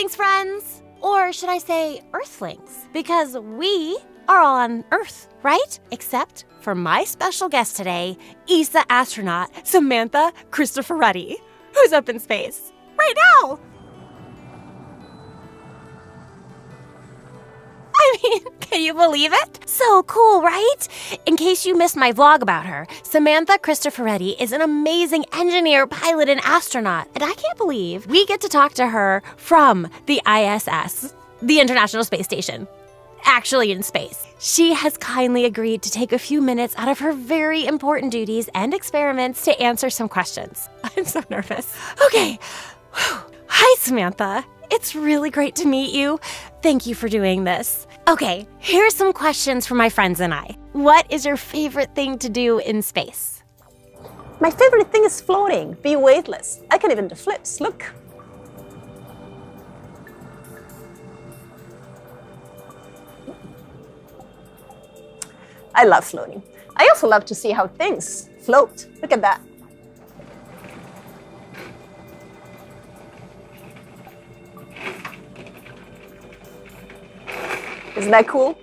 Greetings, friends! Or should I say Earthlings? Because we are all on Earth, right? Except for my special guest today, ESA astronaut Samantha Cristoforetti, who's up in space right now. I mean, can you believe it? So cool, right? In case you missed my vlog about her, Samantha Cristoforetti is an amazing engineer, pilot, and astronaut. And I can't believe we get to talk to her from the ISS, the International Space Station, actually in space. She has kindly agreed to take a few minutes out of her very important duties and experiments to answer some questions. I'm so nervous. Okay. Hi, Samantha. It's really great to meet you. Thank you for doing this. Okay, here's some questions for my friends and I. What is your favorite thing to do in space? My favorite thing is floating, be weightless. I can even do flips, look. I love floating. I also love to see how things float. Look at that. Isn't that cool?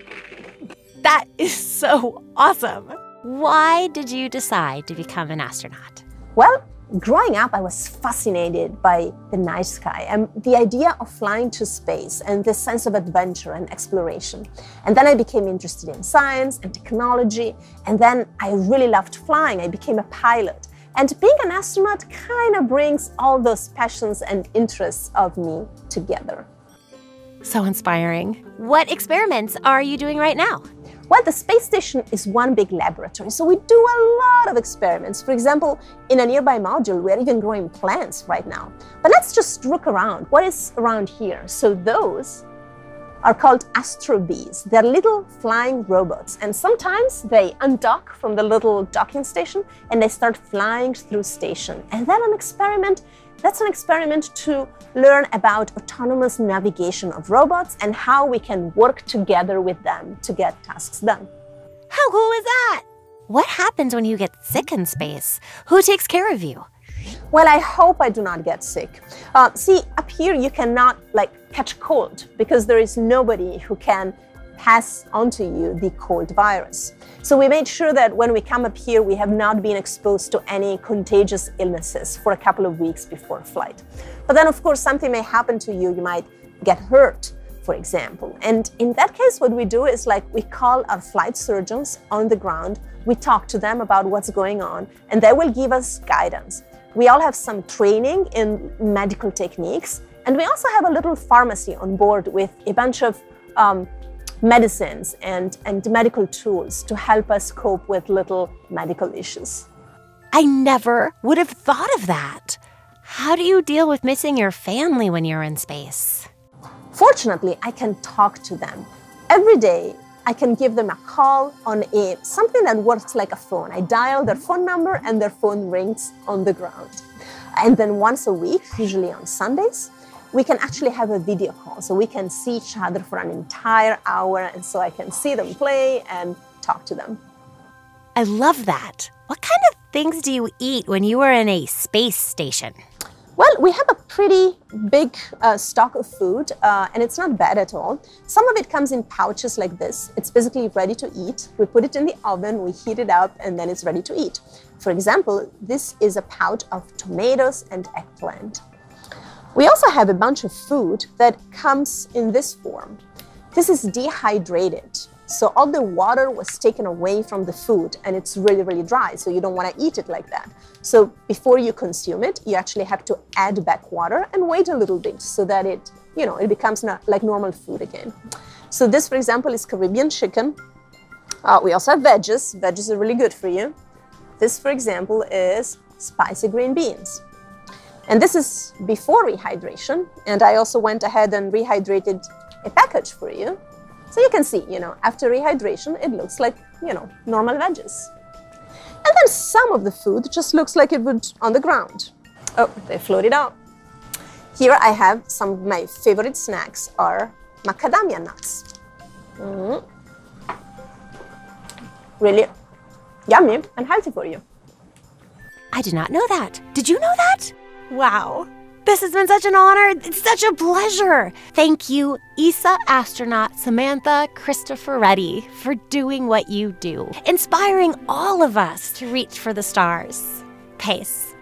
That is so awesome. Why did you decide to become an astronaut? Well, growing up, I was fascinated by the night sky and the idea of flying to space and this sense of adventure and exploration. And then I became interested in science and technology. And then I really loved flying. I became a pilot. And being an astronaut kind of brings all those passions and interests of me together. So inspiring. What experiments are you doing right now? Well, the space station is one big laboratory, so we do a lot of experiments. For example, in a nearby module, we're even growing plants right now. But let's just look around. What is around here? So those are called astrobees. They're little flying robots, and sometimes they undock from the little docking station and they start flying through station. And then that's an experiment to learn about autonomous navigation of robots and how we can work together with them to get tasks done. How cool is that? What happens when you get sick in space? Who takes care of you? Well, I hope I do not get sick. See, up here you cannot catch cold because there is nobody who can pass on to you the cold virus. So we made sure that when we come up here, we have not been exposed to any contagious illnesses for a couple of weeks before flight. But then, of course, something may happen to you. You might get hurt, for example. And in that case, what we do is we call our flight surgeons on the ground. We talk to them about what's going on, and they will give us guidance. We all have some training in medical techniques, and we also have a little pharmacy on board with a bunch of medicines and medical tools to help us cope with little medical issues. I never would have thought of that. How do you deal with missing your family when you're in space? Fortunately, I can talk to them. Every day, I can give them a call on something that works like a phone. I dial their phone number and their phone rings on the ground. And then once a week, usually on Sundays, we can actually have a video call, so we can see each other for an entire hour, and so I can see them play and talk to them. I love that. What kind of things do you eat when you are in a space station? Well, we have a pretty big stock of food, and it's not bad at all. Some of it comes in pouches like this. It's basically ready to eat. We put it in the oven, we heat it up, and then it's ready to eat. For example, this is a pouch of tomatoes and eggplant. We also have a bunch of food that comes in this form. This is dehydrated. So all the water was taken away from the food and it's really, really dry. So you don't want to eat it like that. So before you consume it, you actually have to add back water and wait a little bit so that it becomes like normal food again. So this, for example, is Caribbean chicken. We also have veggies. Veggies are really good for you. This, for example, is spicy green beans. And this is before rehydration, and I also went ahead and rehydrated a package for you. So you can see, after rehydration, it looks like, normal veggies. And then some of the food just looks like it would on the ground. Oh, they floated out. Here I have some of my favorite snacks are macadamia nuts. Really yummy and healthy for you. I did not know that. Did you know that? Wow, This has been such an honor. It's such a pleasure. Thank you, ESA astronaut Samantha Cristoforetti, for doing what you do, inspiring all of us to reach for the stars. Peace.